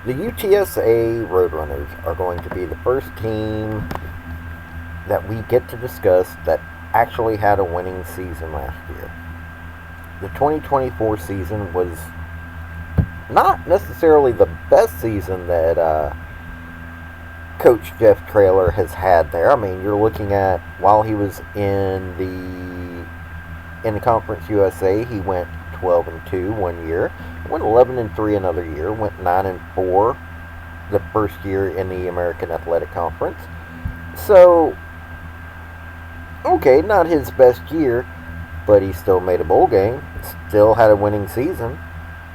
The UTSA Roadrunners are going to be the first team that we get to discuss that actually had a winning season last year. The 2024 season was not necessarily the best season that Coach Jeff Traylor has had there. I mean, you're looking at, while he was in the Conference USA, he went 12-2 one year, went 11-3 another year, went 9-4 the first year in the American Athletic Conference. So, okay, not his best year, but he still made a bowl game, still had a winning season,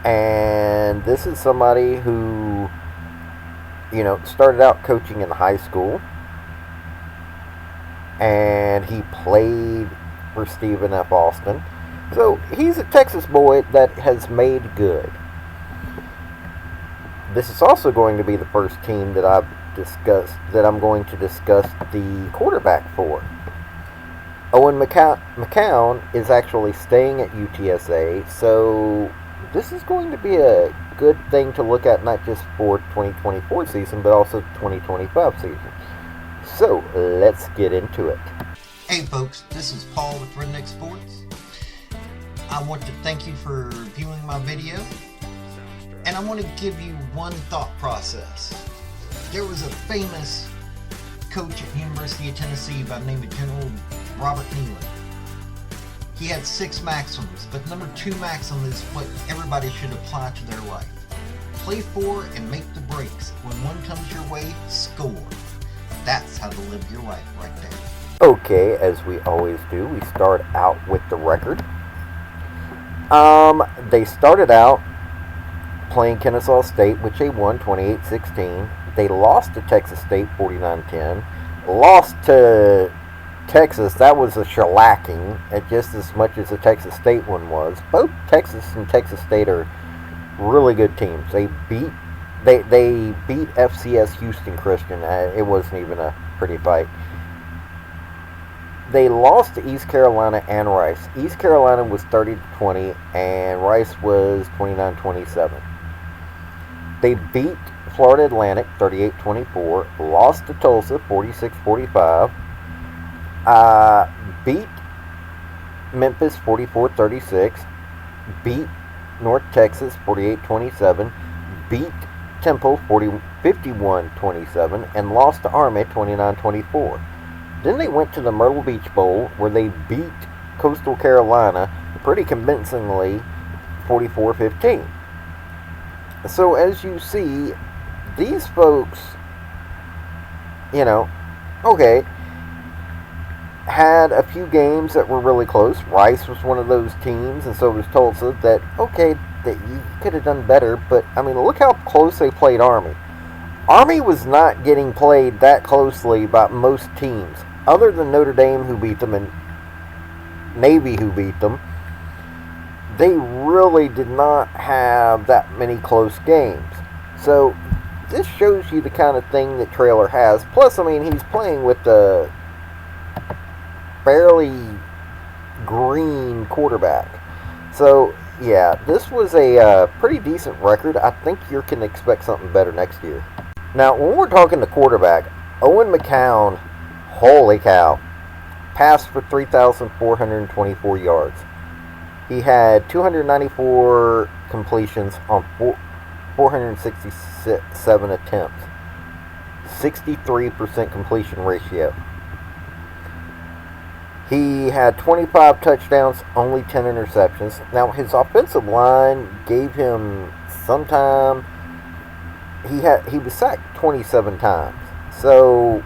and this is somebody who, started out coaching in high school, and he played for Stephen F. Austin. So he's a Texas boy that has made good. This is also going to be the first team that I'm going to discuss the quarterback for. Owen McCown is actually staying at UTSA, so this is going to be a good thing to look at, not just for 2024 season, but also 2025 season. So let's get into it. Hey folks, this is Paul with Redneck Sports. I want to thank you for viewing my video, and I want to give you one thought process. There was a famous coach at University of Tennessee by the name of General Robert Nealon. He had 6 maxims, but number 2 maxim is what everybody should apply to their life. Play for and make the breaks. When one comes your way, score. That's how to live your life right there. Okay, as we always do, we start out with the record. They started out playing Kennesaw State, which they won 28-16. They lost to Texas State 49-10. Lost to Texas, that was a shellacking, just as much as the Texas State one was. Both Texas and Texas State are really good teams. They beat FCS Houston Christian. It wasn't even a pretty fight. They lost to East Carolina and Rice. East Carolina was 30-20, and Rice was 29-27. They beat Florida Atlantic 38-24, lost to Tulsa 46-45, beat Memphis 44-36, beat North Texas 48-27, beat Temple 51-27, and lost to Army 29-24. Then they went to the Myrtle Beach Bowl, where they beat Coastal Carolina pretty convincingly 44-15. So as you see, these folks, had a few games that were really close. Rice was one of those teams, and so was Tulsa, that you could have done better. But, look how close they played Army. Army was not getting played that closely by most teams, other than Notre Dame, who beat them, and Navy, who beat them. They really did not have that many close games. So this shows you the kind of thing that Traylor has. Plus, he's playing with a fairly green quarterback. So, yeah, this was a pretty decent record. I think you can expect something better next year. Now, when we're talking the quarterback, Owen McCown, holy cow, passed for 3,424 yards. He had 294 completions on 467 attempts. 63% completion ratio. He had 25 touchdowns, only 10 interceptions. Now, his offensive line gave him some time. He was sacked 27 times. So,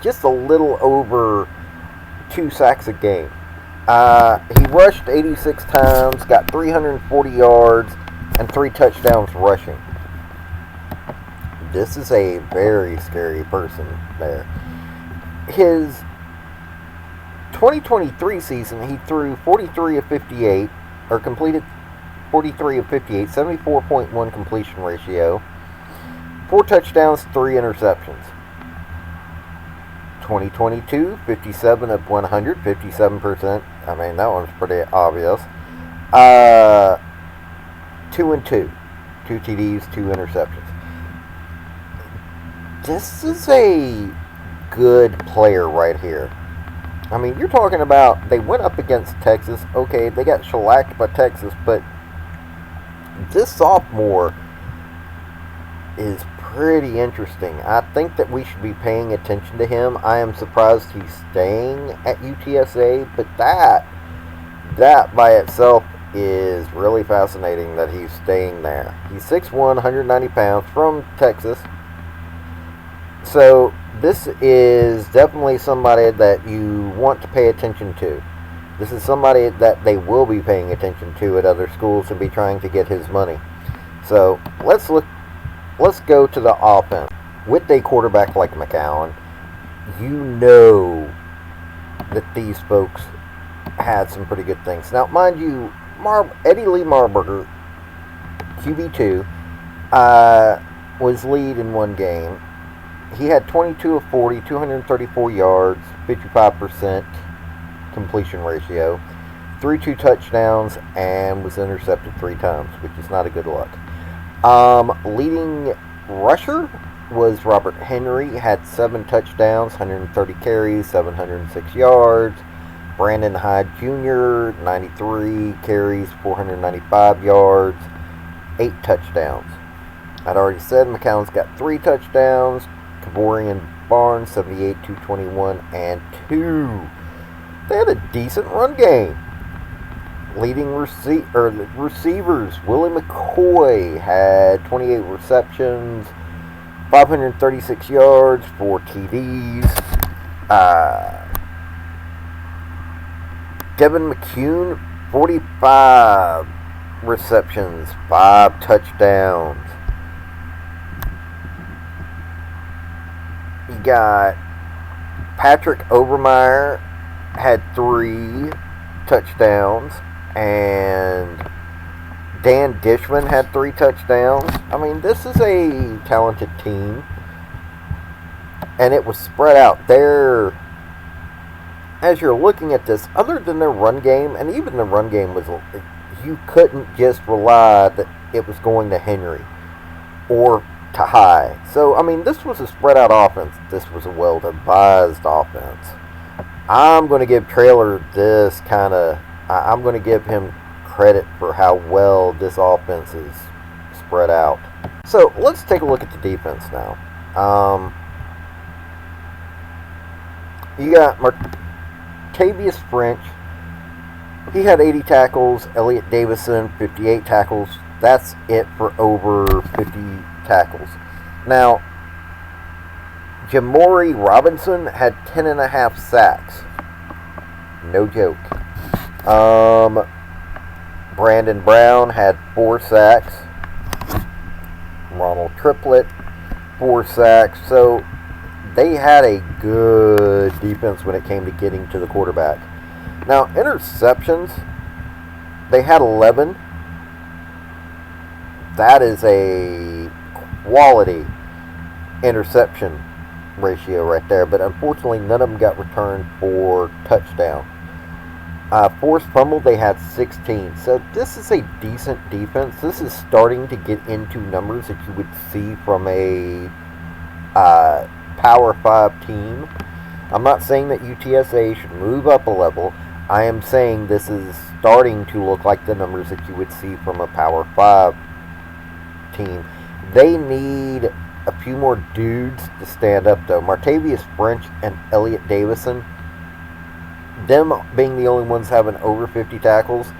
just a little over 2 sacks a game. He rushed 86 times, got 340 yards, and 3 touchdowns rushing. This is a very scary person there. His 2023 season, he threw 43 of 58, or completed 43 of 58, 74.1 completion ratio, 4 touchdowns, 3 interceptions. 2022, 57 of 100, 57%. That one's pretty obvious. 2-2. 2 TDs, 2 interceptions. This is a good player right here. I mean, you're talking about they went up against Texas. Okay, they got shellacked by Texas, but this sophomore is pretty interesting. I think that we should be paying attention to him. I am surprised he's staying at UTSA, but that by itself is really fascinating that he's staying there. He's 6'1", 190 pounds, from Texas. So this is definitely somebody that you want to pay attention to. This is somebody that they will be paying attention to at other schools and be trying to get his money. So let's go to the offense. With a quarterback like McCown, you know that these folks had some pretty good things. Now, mind you, Eddie Lee Marburger, QB2, was lead in one game. He had 22 of 40, 234 yards, 55% completion ratio, 2 touchdowns, and was intercepted 3 times, which is not a good look. Leading rusher was Robert Henry, had 7 touchdowns, 130 carries, 706 yards. Brandon Hyde Jr., 93 carries, 495 yards, 8 touchdowns. I'd already said McCown's got 3 touchdowns. Kavorian Barnes, 78, 221, and 2. They had a decent run game. Leading receivers, Willie McCoy had 28 receptions, 536 yards, 4 TDs. Devin McCune, 45 receptions, 5 touchdowns. You got Patrick Overmeyer had 3 touchdowns, and Dan Dishman had 3 touchdowns. I mean, this is a talented team, and it was spread out there. As you're looking at this, other than their run game, and even the run game was, you couldn't just rely that it was going to Henry or to High. So, I mean, this was a spread out offense. This was a well devised offense. I'm going to give Traylor I'm going to give him credit for how well this offense is spread out. So, let's take a look at the defense now. You got Martavius French. He had 80 tackles. Elliot Davison, 58 tackles. That's it for over 50 tackles. Now, Jamori Robinson had 10.5 sacks. No joke. Brandon Brown had 4 sacks. Ronald Triplett, 4 sacks. So they had a good defense when it came to getting to the quarterback. Now, interceptions, they had 11. That is a quality interception ratio right there, but unfortunately none of them got returned for touchdown. Forced fumble, they had 16. So this is a decent defense. This is starting to get into numbers that you would see from a Power 5 team. I'm not saying that UTSA should move up a level. I am saying this is starting to look like the numbers that you would see from a Power 5 team. They need a few more dudes to stand up, though. Martavius French and Elliot Davison, them being the only ones having over 50 tackles,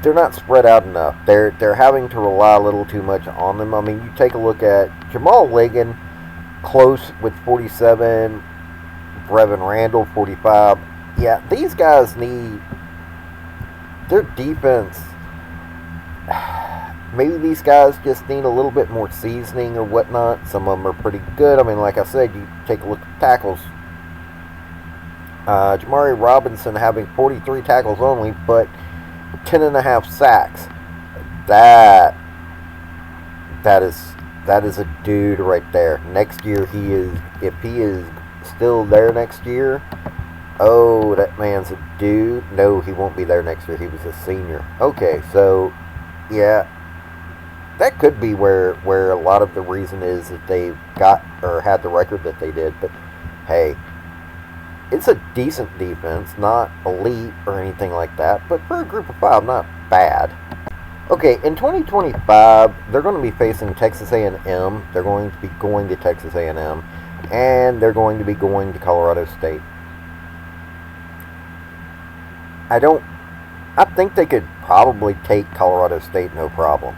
they're not spread out enough. They're having to rely a little too much on them. I mean, you take a look at Jamal Ligon, close with 47, Brevin Randall, 45. Yeah, these guys need their defense. Maybe these guys just need a little bit more seasoning or whatnot. Some of them are pretty good. I mean, like I said, you take a look at tackles. Jamari Robinson having 43 tackles only, but 10.5 sacks. That is a dude right there. Next year, if he is still there next year, oh, that man's a dude. No, he won't be there next year. He was a senior. Okay, so, yeah. that could be where a lot of the reason is that they got or had the record that they did. But hey, it's a decent defense, not elite or anything like that, but for a group of five, not bad. Okay, in 2025, they're going to be facing Texas A&M. They're going to be going to Texas A&M, and they're going to be going to Colorado State. I think they could probably take Colorado State no problem.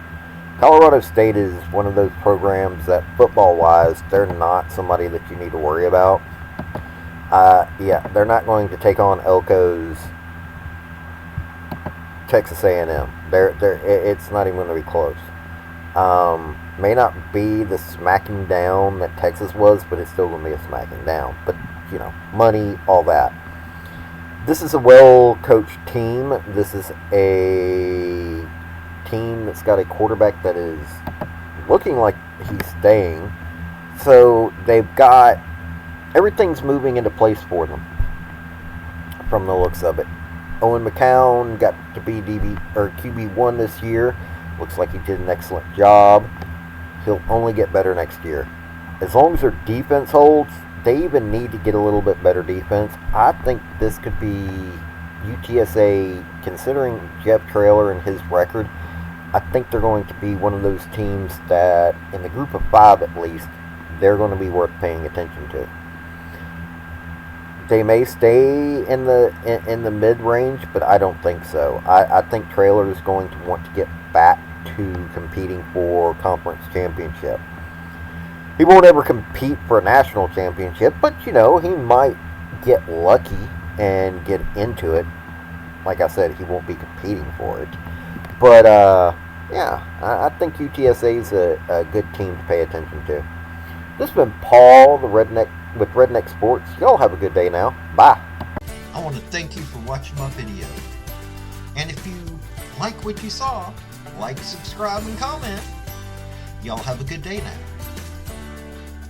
Colorado State is one of those programs that, football-wise, they're not somebody that you need to worry about. Yeah, they're not going to take on Elko's Texas A&M. It's not even going to be close. May not be the smacking down that Texas was, but it's still going to be a smacking down. But, money, all that. This is a well-coached team. This is a team that's got a quarterback that is looking like he's staying. So they've got everything's moving into place for them from the looks of it. Owen McCown got to be QB1 this year. Looks like he did an excellent job. He'll only get better next year. As long as their defense holds, they even need to get a little bit better defense. I think this could be UTSA, considering Jeff Traylor and his record. I think they're going to be one of those teams that, in the group of five at least, they're going to be worth paying attention to. They may stay in the mid-range, but I don't think so. I think Traylor is going to want to get back to competing for conference championship. He won't ever compete for a national championship, but, he might get lucky and get into it. Like I said, he won't be competing for it. But, yeah, I think UTSA is a good team to pay attention to. This has been Paul, the Redneck, with Redneck Sports. Y'all have a good day now. Bye. I want to thank you for watching my video. And if you like what you saw, like, subscribe, and comment. Y'all have a good day now.